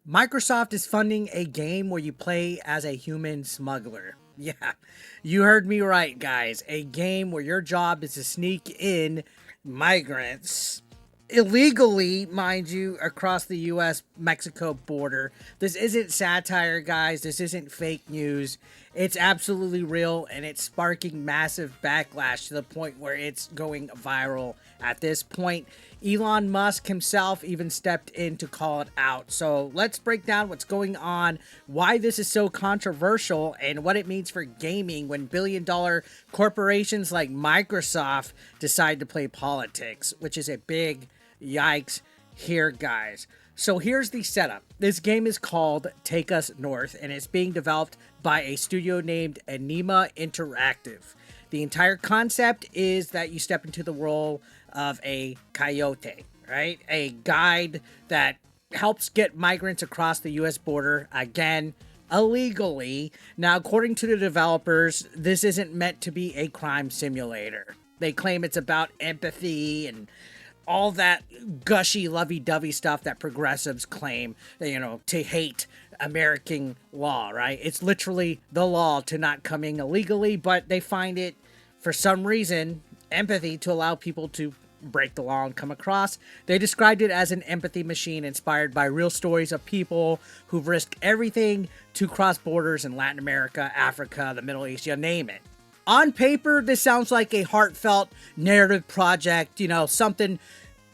Microsoft is funding a game where you play as a human smuggler. Yeah, you heard me right, guys. A game where your job is to sneak in migrants illegally, mind you, across the US Mexico border. This isn't satire, guys. This isn't fake news. It's absolutely real, and it's sparking massive backlash to the point where it's going viral. At this point, Elon Musk himself even stepped in to call it out. So let's break down what's going on, why this is so controversial, and what it means for gaming when billion-dollar corporations like Microsoft decide to play politics, which is a big yikes here, guys. So here's the setup. This game is called Take Us North, and it's being developed by a studio named Anima Interactive. The entire concept is that you step into the role of a coyote, right? A guide that helps get migrants across the US border, again, illegally. Now, according to the developers, this isn't meant to be a crime simulator. They claim it's about empathy and all that gushy, lovey-dovey stuff that progressives claim, to hate American law, right? It's literally the law to not come in illegally, but they find it, for some reason, empathy to allow people to break the law and come across. They described it as an empathy machine inspired by real stories of people who've risked everything to cross borders in Latin America, Africa, the Middle East, you name it. On paper, this sounds like a heartfelt narrative project, something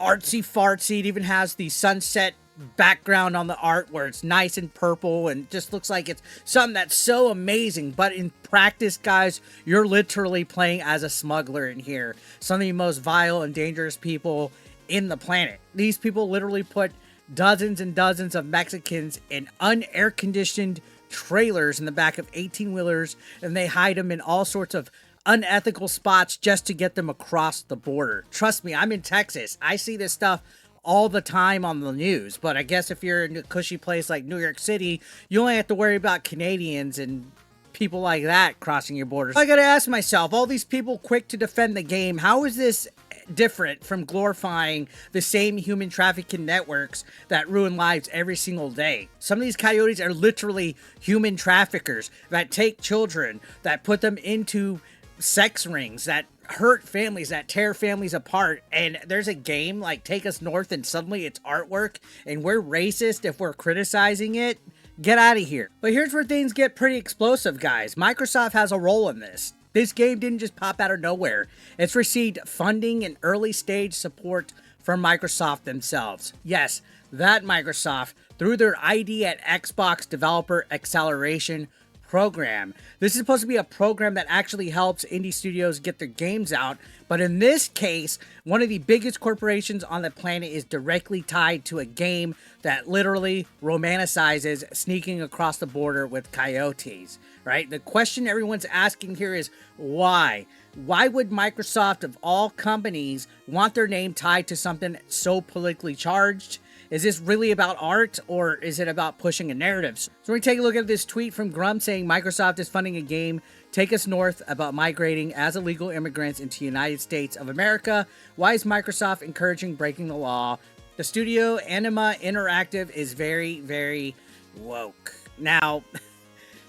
artsy-fartsy. It even has the sunset background on the art where it's nice and purple and just looks like it's something that's so amazing. But in practice, guys, you're literally playing as a smuggler in here. Some of the most vile and dangerous people in the planet. These people literally put dozens and dozens of Mexicans in unair-conditioned trailers in the back of 18-wheelers, and they hide them in all sorts of unethical spots just to get them across the border. Trust me, I'm in Texas. I see this stuff all the time on the news, but I guess if you're in a cushy place like New York City, you only have to worry about Canadians and people like that crossing your borders. I gotta ask myself, all these people quick to defend the game, how is this different from glorifying the same human trafficking networks that ruin lives every single day? Some of these coyotes are literally human traffickers that take children, that put them into sex rings, that hurt families, that tear families apart. And there's a game like Take Us North and suddenly it's artwork and we're racist if we're criticizing it? Get out of here. But here's where things get pretty explosive, guys. Microsoft has a role in this. This game didn't just pop out of nowhere. It's received funding and early stage support from Microsoft themselves. Yes, that Microsoft, through their ID at Xbox Developer Acceleration Program. This is supposed to be a program that actually helps indie studios get their games out, but in this case, one of the biggest corporations on the planet is directly tied to a game that literally romanticizes sneaking across the border with coyotes, right? The question everyone's asking here is why? Why would Microsoft, of all companies, want their name tied to something so politically charged? Is this really about art, or is it about pushing a narrative? So we take a look at this tweet from Grum saying Microsoft is funding a game, Take Us North, about migrating as illegal immigrants into the United States of America. Why is Microsoft encouraging breaking the law? The studio, Anima Interactive, is very, very woke. Now,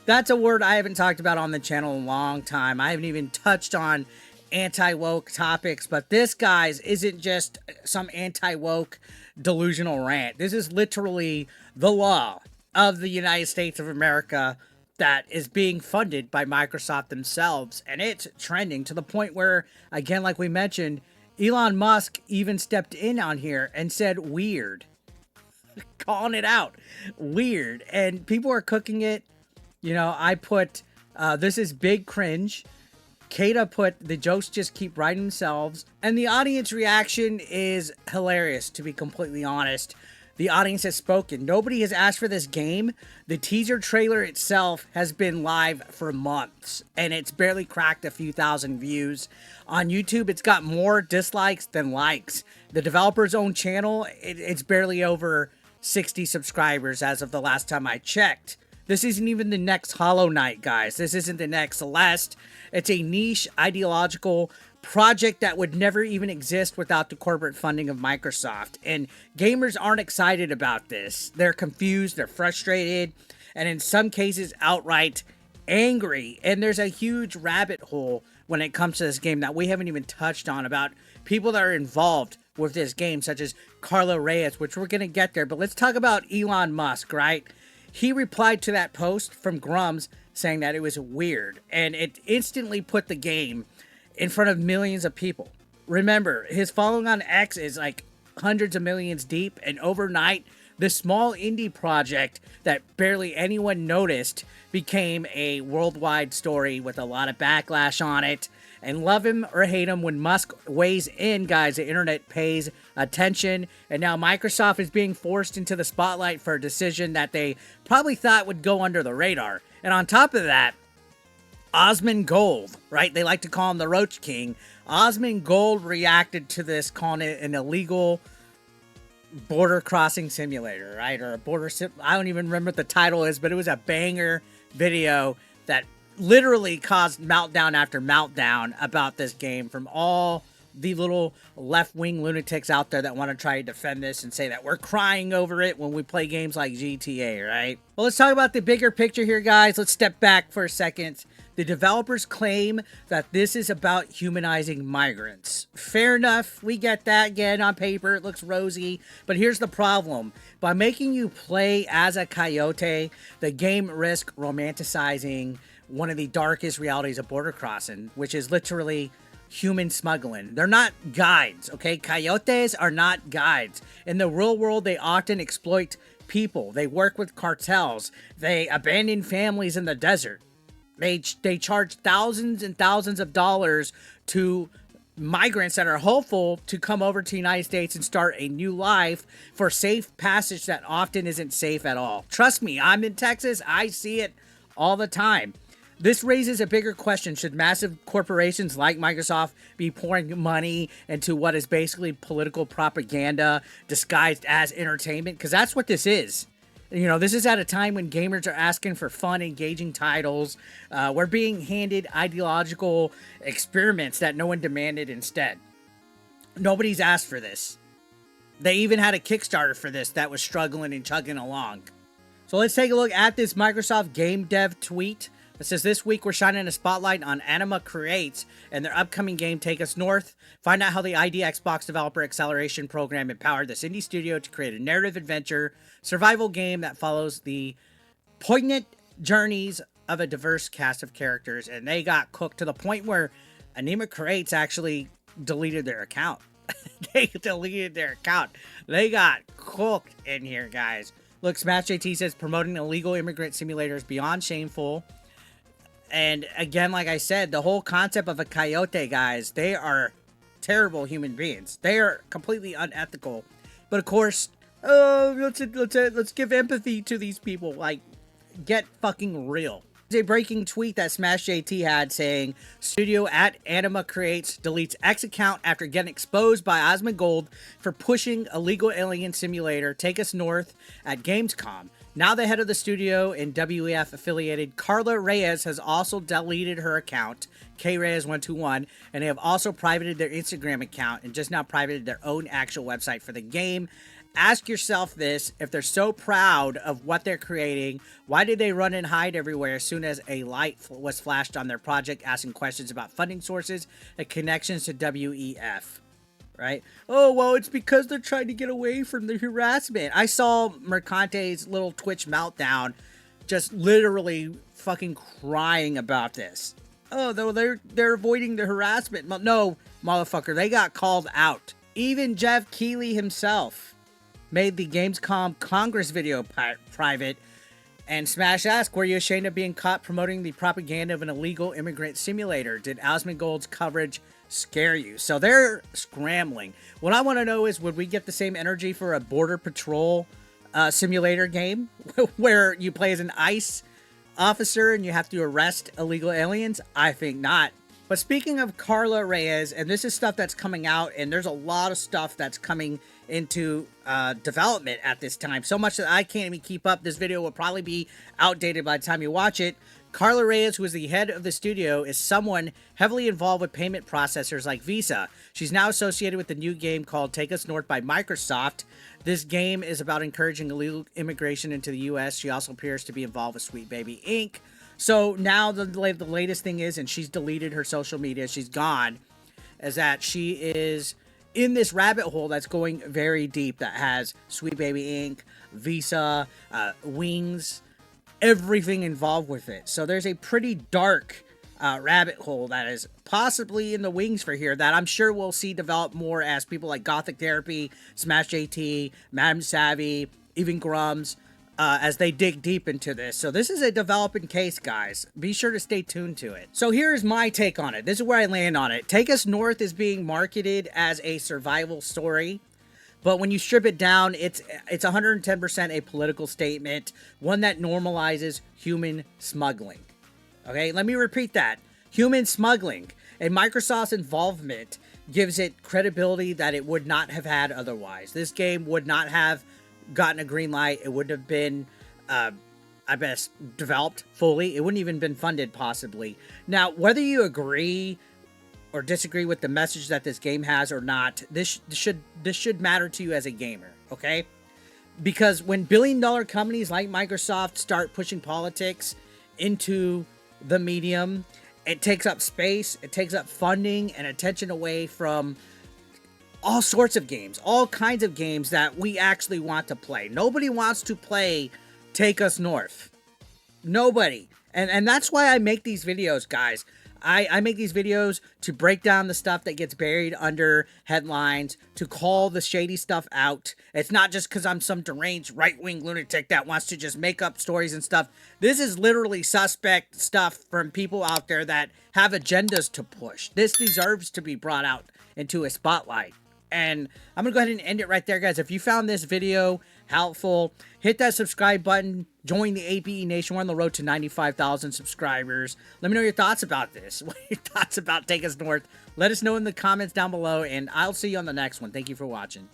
that's a word I haven't talked about on the channel in a long time. I haven't even touched on anti-woke topics, but this, guys, isn't just some anti-woke delusional rant. This is literally the law of the United States of America that is being funded by Microsoft themselves, and it's trending to the point where, again, like we mentioned, Elon Musk even stepped in on here and said weird. Calling it out. Weird. And people are cooking it. I put, this is big cringe. Kata put, the jokes just keep writing themselves. And the audience reaction is hilarious, to be completely honest. The audience has spoken. Nobody has asked for this game. The teaser trailer itself has been live for months, and it's barely cracked a few thousand views. On YouTube, it's got more dislikes than likes. The developer's own channel, it's barely over 60 subscribers as of the last time I checked. This isn't even the next Hollow Knight, guys. This isn't the next Celeste. It's a niche, ideological, project that would never even exist without the corporate funding of Microsoft. And gamers aren't excited about this. They're confused, they're frustrated, and in some cases outright angry. And there's a huge rabbit hole when it comes to this game that we haven't even touched on about people that are involved with this game, such as Carlo Reyes, which we're going to get there. But let's talk about Elon Musk, right? He replied to that post from Grums saying that it was weird, and it instantly put the game in front of millions of people. Remember, his following on X is like hundreds of millions deep, and overnight, this small indie project that barely anyone noticed became a worldwide story with a lot of backlash on it. And love him or hate him, when Musk weighs in, guys, the internet pays attention. And now Microsoft is being forced into the spotlight for a decision that they probably thought would go under the radar. And on top of that, Osmond Gold, right? They like to call him the Roach King. Osmond Gold reacted to this, calling it an illegal border crossing simulator, right? Or a I don't even remember what the title is, but it was a banger video that literally caused meltdown after meltdown about this game from all the little left-wing lunatics out there that want to try to defend this and say that we're crying over it when we play games like GTA, right? Well, let's talk about the bigger picture here, guys. Let's step back for a second. The developers claim that this is about humanizing migrants. Fair enough, we get that. Again, on paper, it looks rosy. But here's the problem. By making you play as a coyote, the game risks romanticizing one of the darkest realities of border crossing, which is literally human smuggling. They're not guides, okay? Coyotes are not guides. In the real world, they often exploit people. They work with cartels. They abandon families in the desert. They charge thousands and thousands of dollars to migrants that are hopeful to come over to the United States and start a new life for safe passage that often isn't safe at all. Trust me, I'm in Texas. I see it all the time. This raises a bigger question. Should massive corporations like Microsoft be pouring money into what is basically political propaganda disguised as entertainment? Because that's what this is. You know, this is at a time when gamers are asking for fun, engaging titles. We're being handed ideological experiments that no one demanded instead. Nobody's asked for this. They even had a Kickstarter for this that was struggling and chugging along. So let's take a look at this Microsoft game dev tweet. It says, this week we're shining a spotlight on Anima Creates and their upcoming game, Take Us North. Find out how the ID Xbox Developer Acceleration Program empowered this indie studio to create a narrative adventure survival game that follows the poignant journeys of a diverse cast of characters. And they got cooked to the point where Anima Creates actually deleted their account. They deleted their account. They got cooked in here, guys. Look, Smash JT says, promoting illegal immigrant simulators beyond shameful. And again, like I said, the whole concept of a coyote, guys, they are terrible human beings. They are completely unethical. But of course, let's give empathy to these people. Like, get fucking real. There's a breaking tweet that Smash JT had saying, studio at Anima Creates deletes X account after getting exposed by Osmond Gold for pushing illegal alien simulator Take Us North at Gamescom. Now the head of the studio and WEF affiliated Carla Reyes has also deleted her account, KReyes121, and they have also privated their Instagram account and just now privated their own actual website for the game. Ask yourself this: if they're so proud of what they're creating, why did they run and hide everywhere as soon as a light was flashed on their project, asking questions about funding sources and connections to WEF? Right? Oh, well, it's because they're trying to get away from the harassment. I saw Mercante's little Twitch meltdown, just literally fucking crying about this. Oh, they're avoiding the harassment. No, motherfucker, they got called out. Even Jeff Keighley himself made the Gamescom Congress video private, and Smash asked, were you ashamed of being caught promoting the propaganda of an illegal immigrant simulator? Did Osmond Gold's coverage scare you? So they're scrambling. What I want to know is, would we get the same energy for a border patrol simulator game where you play as an ICE officer and you have to arrest illegal aliens? I think not. But speaking of Carla Reyes, and this is stuff that's coming out, and there's a lot of stuff that's coming into development at this time. So much that I can't even keep up. This video will probably be outdated by the time you watch it. Carla Reyes, who is the head of the studio, is someone heavily involved with payment processors like Visa. She's now associated with the new game called Take Us North by Microsoft. This game is about encouraging illegal immigration into the U.S. She also appears to be involved with Sweet Baby Inc. So now the latest thing is, and she's deleted her social media, she's gone, is that she is in this rabbit hole that's going very deep that has Sweet Baby Inc., Visa, Wings, everything involved with it. So there's a pretty dark rabbit hole that is possibly in the wings for here that I'm sure we'll see develop more as people like Gothic Therapy, Smash JT, Madam Savvy, even Grums, as they dig deep into this. So this is a developing case, guys. Be sure to stay tuned to it. So here's my take on it. This is where I land on it. Take Us North is being marketed as a survival story, but when you strip it down, it's 110% a political statement, one that normalizes human smuggling. Okay, let me repeat that. Human smuggling. And Microsoft's involvement gives it credibility that it would not have had otherwise. This game would not have gotten a green light. It wouldn't have been, I guess, developed fully. It wouldn't even been funded, possibly. Now, whether you agree or disagree with the message that this game has or not, this should matter to you as a gamer, okay? Because when billion-dollar companies like Microsoft start pushing politics into the medium, it takes up space, it takes up funding and attention away from all sorts of games, all kinds of games that we actually want to play. Nobody wants to play Take Us North. Nobody. And that's why I make these videos, guys. I make these videos to break down the stuff that gets buried under headlines, to call the shady stuff out. It's not just because I'm some deranged right-wing lunatic that wants to just make up stories and stuff. This is literally suspect stuff from people out there that have agendas to push. This deserves to be brought out into a spotlight. And I'm going to go ahead and end it right there, guys. If you found this video helpful, hit that subscribe button. Join the APE Nation. We're on the road to 95,000 subscribers. Let me know your thoughts about this. What are your thoughts about Take Us North? Let us know in the comments down below, and I'll see you on the next one. Thank you for watching.